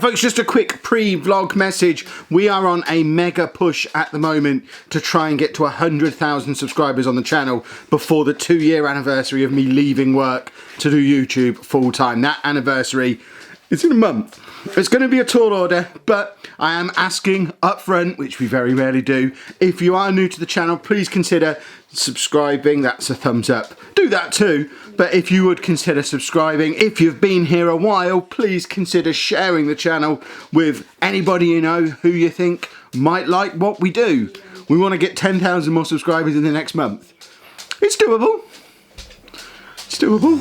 Folks, just a quick pre-vlog message. We are on a mega push at the moment to try and get to 100,000 subscribers on the channel before the 2-year anniversary of me leaving work to do YouTube full time. That anniversary is in a month. It's going to be a tall order, but I am asking up front, which we very rarely do, if you are new to the channel, please consider subscribing. That's a thumbs up. Do that too. But if you would consider subscribing, if you've been here a while, please consider sharing the channel with anybody you know who you think might like what we do. We want to get 10,000 more subscribers in the next month. It's doable. It's doable.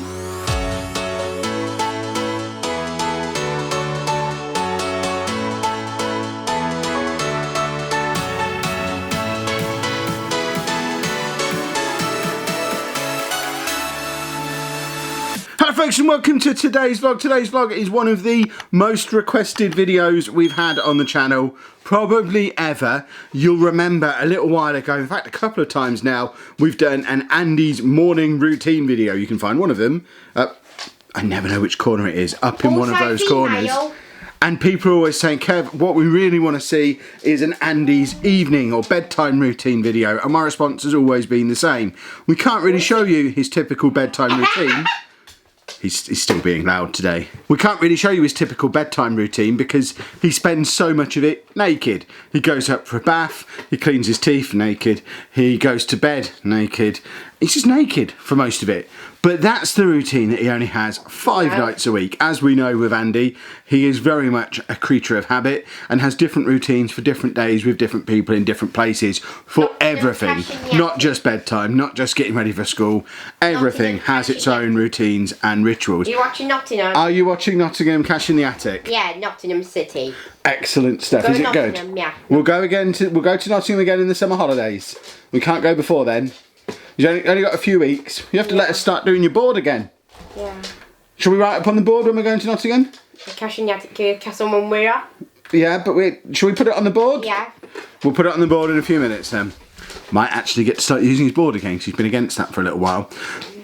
Hello folks and welcome to today's vlog. Today's vlog is one of the most requested videos we've had on the channel, probably ever. You'll remember a little while ago, in fact a couple of times now, we've done an Andy's morning routine video. You can find one of them, I never know which corner it is, up in one of those corners. And people are always saying, Kev, what we really want to see is an Andy's evening or bedtime routine video. And my response has always been the same. We can't really show you his typical bedtime routine. He's still being loud today. We can't really show you his typical bedtime routine because he spends so much of it naked. He goes up for a bath, he cleans his teeth naked, he goes to bed naked. He's just naked for most of it. But that's the routine that he only has 5 nights a week. As we know with Andy, he is very much a creature of habit and has different routines for different days with different people in different places for everything. Not just bedtime, not just getting ready for school. Everything has its own routines and rituals. Are you watching Nottingham? Are you watching Nottingham Cash in the Attic? Yeah, Nottingham City. Excellent stuff. Is it good? Yeah. We'll go to Nottingham again in the summer holidays. We can't go before then. You've only got a few weeks. You have to let us start doing your board again. Yeah. Shall we write up on the board when we're going to Nottingham? Cash in the Attic, Castle and Weir. Yeah, but shall we put it on the board? Yeah. We'll put it on the board in a few minutes then. Might actually get to start using his board again because he's been against that for a little while.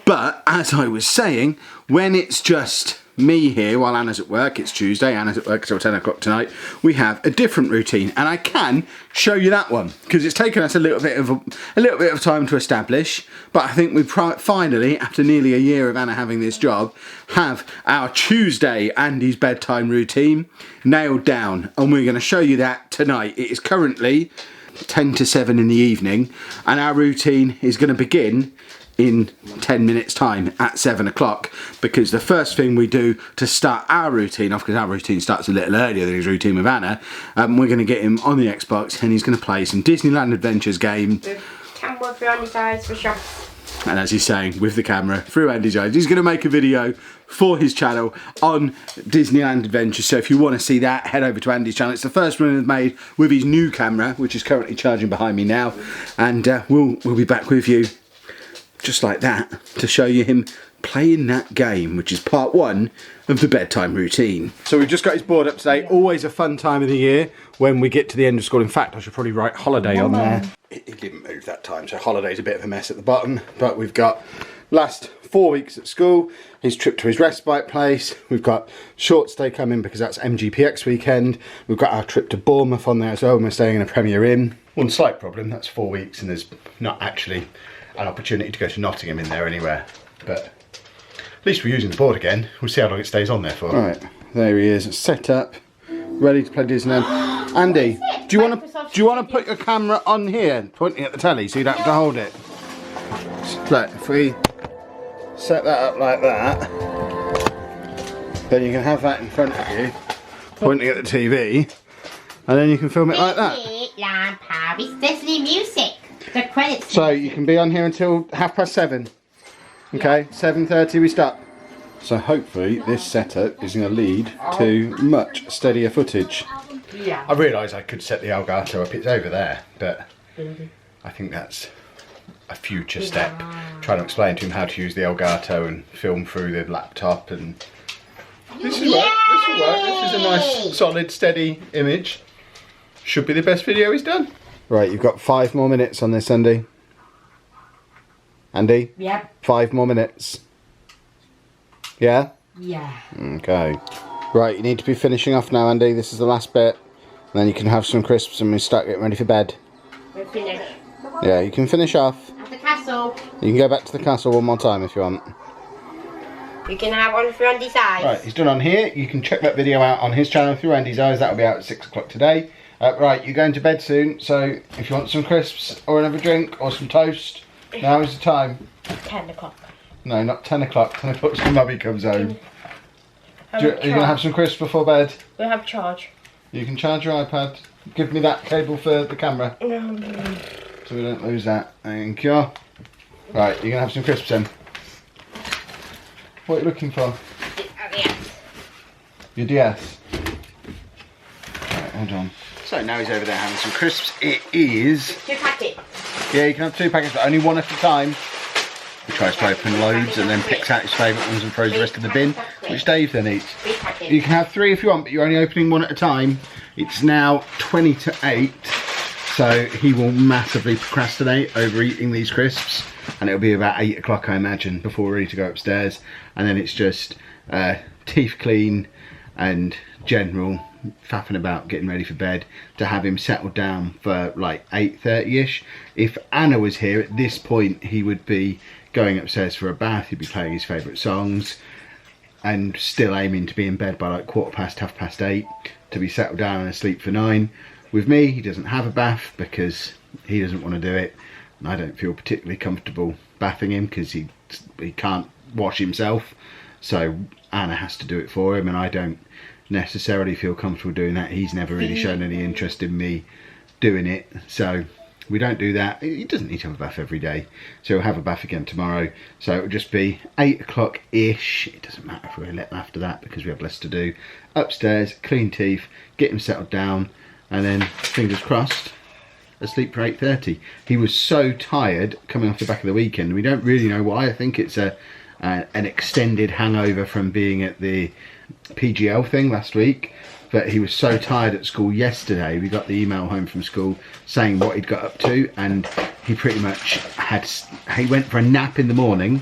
But, as I was saying, when it's just me here while Anna's at work, it's Tuesday, Anna's at work until 10 o'clock tonight, we have a different routine, and I can show you that one because it's taken us a little bit of time to establish, but I think we finally, after nearly a year of Anna having this job, have our Tuesday Andy's bedtime routine nailed down, and we're going to show you that tonight. It is currently 10 to 7 in the evening, and our routine is going to begin in 10 minutes time at 7 o'clock, because the first thing we do to start our routine off, because our routine starts a little earlier than his routine with Anna, we're going to get him on the Xbox and he's going to play some Disneyland Adventures game. Camera through Andy's eyes for shots. And as he's saying, with the camera through Andy's eyes, he's going to make a video for his channel on Disneyland Adventures. So if you want to see that, head over to Andy's channel. It's the first one he's made with his new camera, which is currently charging behind me now. And we'll be back with you just like that to show you him playing that game, which is part 1 of the bedtime routine. So we've just got his board up today. Always a fun time of the year when we get to the end of school. In fact, I should probably write holiday on there. It didn't move that time, so holiday's a bit of a mess at the bottom, but we've got last 4 weeks at school, his trip to his respite place, we've got short stay coming because that's MGPX weekend, we've got our trip to Bournemouth on there as well, and we're staying in a Premier Inn. One slight problem, that's 4 weeks and there's not actually an opportunity to go to Nottingham in there anywhere, but at least we're using the board again. We'll see how long it stays on there for. Right, there he is, set up, ready to play Disneyland. Andy, do you want to put your camera on here, pointing at the telly, so you don't have to hold it? Look, if we set that up like that, then you can have that in front of you, pointing at the TV, and then you can film it like that. Disney music. The credits. So you can be on here until 7:30. Okay, 7:30 we start. So hopefully this setup is going to lead to much steadier footage. Yeah. I realise I could set the Elgato up, it's over there, but I think that's a future step. Trying to explain to him how to use the Elgato and film through the laptop, and this will work, this will work. This is a nice solid steady image. Should be the best video he's done. Right, you've got 5 more minutes on this, Andy. Andy? Yep. 5 more minutes. Yeah? Yeah. Okay. Right, you need to be finishing off now, Andy. This is the last bit. And then you can have some crisps and we start getting ready for bed. We're finished. Yeah, you can finish off. At the castle. You can go back to the castle one more time if you want. We can have one through Andy's eyes. Right, he's done on here. You can check that video out on his channel, Through Andy's Eyes. That'll be out at 6 o'clock today. Right, you're going to bed soon, so if you want some crisps or another drink or some toast, now is the time. 10 o'clock. No, not 10 o'clock. 10 o'clock's when Mummy comes home. Are you going to have some crisps before bed? We'll have charge. You can charge your iPad. Give me that cable for the camera. So we don't lose that. Thank you. Right, you're going to have some crisps then. What are you looking for? Yes. Your DS. Right, hold on. So now he's over there having some crisps. It is... 2 packets. Yeah, you can have 2 packets, but only one at a time. He tries to open loads and then picks out his favourite ones and throws the rest in the bin, which Dave then eats. You can have 3 if you want, but you're only opening one at a time. It's now 20 to 8, so he will massively procrastinate over eating these crisps. And it'll be about 8 o'clock, I imagine, before we're ready to go upstairs. And then it's just teeth clean and general faffing about, getting ready for bed, to have him settled down for like 8:30ish. If Anna was here at this point, he would be going upstairs for a bath. He'd be playing his favourite songs and still aiming to be in bed by like 8:15, to be settled down and asleep for 9. With me, he doesn't have a bath because he doesn't want to do it, and I don't feel particularly comfortable bathing him because he can't wash himself, so Anna has to do it for him, and I don't necessarily feel comfortable doing that. He's never really shown any interest in me doing it, so we don't do that. He doesn't need to have a bath every day, so he'll have a bath again tomorrow. So it'll just be 8 o'clock ish. It doesn't matter if we're let after that because we have less to do. Upstairs, clean teeth, get him settled down, and then fingers crossed, asleep for 8:30. He was so tired coming off the back of the weekend. We don't really know why. I think it's an extended hangover from being at the PGL thing last week, but he was so tired at school yesterday. We got the email home from school saying what he'd got up to, and he pretty much he went for a nap in the morning,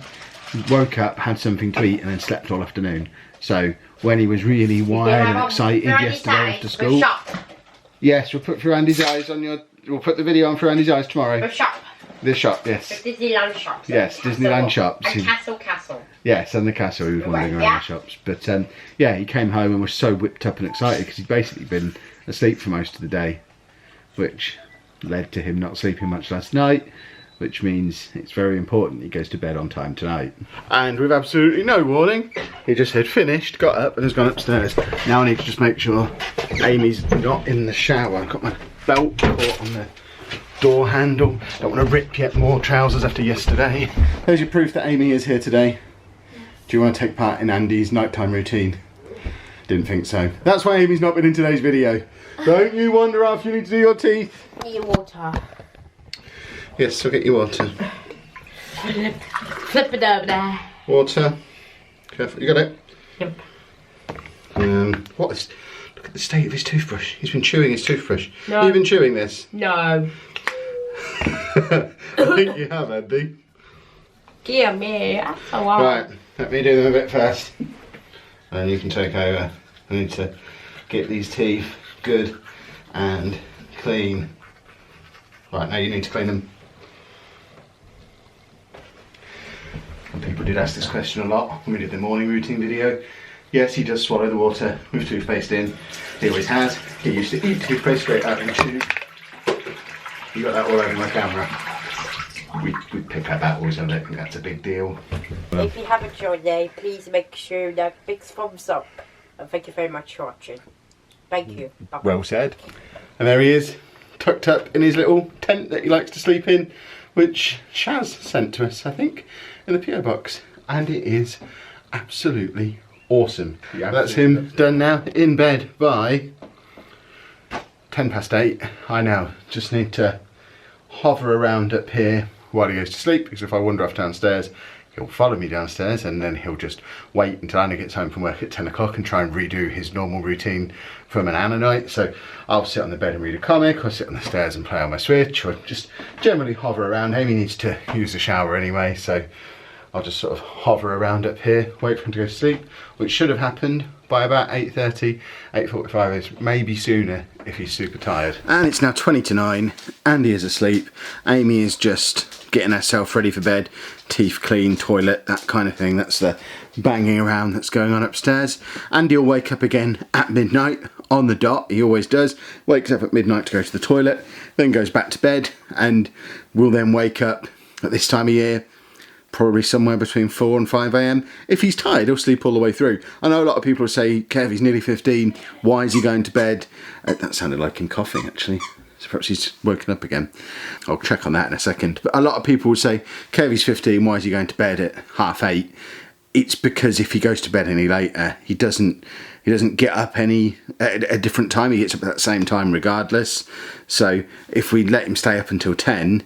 woke up, had something to eat, and then slept all afternoon. So when he was really wired and excited yesterday after school, yes, we'll put Through Andy's Eyes on your... We'll put the video on Through Andy's Eyes tomorrow. The shop. The shop, yes. The Disneyland shops. Yes, Disneyland shops. And Castle. Yes, and the castle. He was wandering around the shops. But yeah, he came home and was so whipped up and excited because he'd basically been asleep for most of the day, which led to him not sleeping much last night, which means it's very important he goes to bed on time tonight. And with absolutely no warning, he just had finished, got up and has gone upstairs. Now I need to just make sure Amy's not in the shower. I've got my belt caught on the door handle. Don't want to rip yet more trousers after yesterday. There's your proof that Amy is here today. Do you want to take part in Andy's nighttime routine? Didn't think so. That's why Amy's not been in today's video. Don't you wander off, you need to do your teeth. Need your water. Yes, I'll get you water. Flip it over there. Water. Careful, you got it? Yep. What is... Look at the state of his toothbrush. He's been chewing his toothbrush. No. Have you been chewing this? No. I think you have, Andy. Dear me, that's a lot. Right, let me do them a bit first. And you can take over. I need to get these teeth good and clean. Right, now you need to clean them. And people did ask this question a lot when we did the morning routine video. Yes, he does swallow the water with toothpaste in. He always has. He used to eat toothpaste straight out of the tube. You got that all over my camera. We pick up apples, I don't think that's a big deal. If you have enjoyed it, please make sure that big thumbs up. And thank you very much for watching. Thank you. Bye. Well said. And there he is, tucked up in his little tent that he likes to sleep in, which Shaz sent to us, I think, in the PO box. And it is absolutely awesome. Yeah, that's him done now, in bed by 8:10. I now just need to hover around up here while he goes to sleep, because if I wander off downstairs, he'll follow me downstairs and then he'll just wait until Anna gets home from work at 10 o'clock and try and redo his normal routine from an Anna night. So I'll sit on the bed and read a comic, or sit on the stairs and play on my Switch, or just generally hover around. Amy needs to use the shower anyway, so I'll just sort of hover around up here, wait for him to go to sleep, which should have happened by about 8:30, 8:45ish, maybe sooner if he's super tired. And it's now 20 to 9, Andy is asleep, Amy is just getting herself ready for bed, teeth clean, toilet, that kind of thing. That's the banging around that's going on upstairs. Andy will wake up again at midnight on the dot, he always does, wakes up at midnight to go to the toilet, then goes back to bed, and will then wake up at this time of year probably somewhere between 4 and 5 a.m. If he's tired, he'll sleep all the way through. I know a lot of people say, Kev, he's nearly 15, why is he going to bed? That sounded like him coughing, actually. So perhaps he's woken up again. I'll check on that in a second. But a lot of people will say, Kev, he's 15, why is he going to bed at 8:30? It's because if he goes to bed any later, he doesn't get up at a different time. He gets up at that same time regardless. So if we let him stay up until 10,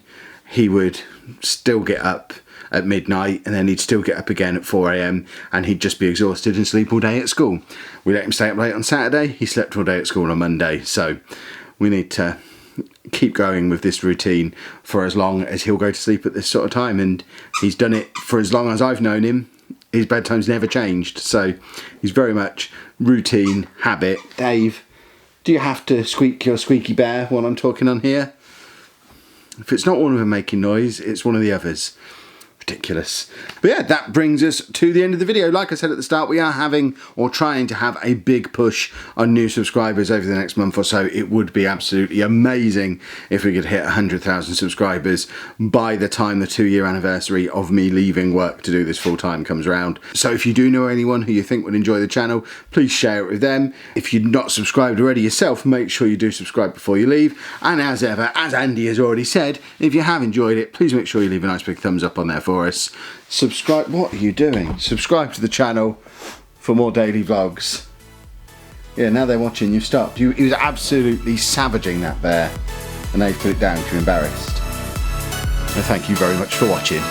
he would still get up at midnight, and then he'd still get up again at 4 a.m. and he'd just be exhausted and sleep all day at school. We let him stay up late on Saturday, he slept all day at school on Monday. So we need to keep going with this routine for as long as he'll go to sleep at this sort of time, and he's done it for as long as I've known him. His bedtime's never changed, so he's very much routine, habit. Dave, do you have to squeak your squeaky bear while I'm talking on here? If it's not one of them making noise, it's one of the others. Ridiculous. But yeah, that brings us to the end of the video. Like I said at the start, we are having, or trying to have, a big push on new subscribers over the next month or so. It would be absolutely amazing if we could hit 100,000 subscribers by the time the 2-year anniversary of me leaving work to do this full time comes around. So if you do know anyone who you think would enjoy the channel, please share it with them. If you're not subscribed already yourself, make sure you do subscribe before you leave. And as ever, as Andy has already said, if you have enjoyed it, please make sure you leave a nice big thumbs up on there for us. Subscribe. What are you doing? Subscribe to the channel for more daily vlogs. Yeah, now they're watching. You've stopped. He was absolutely savaging that bear, and now you've put it down because you're embarrassed. So thank you very much for watching.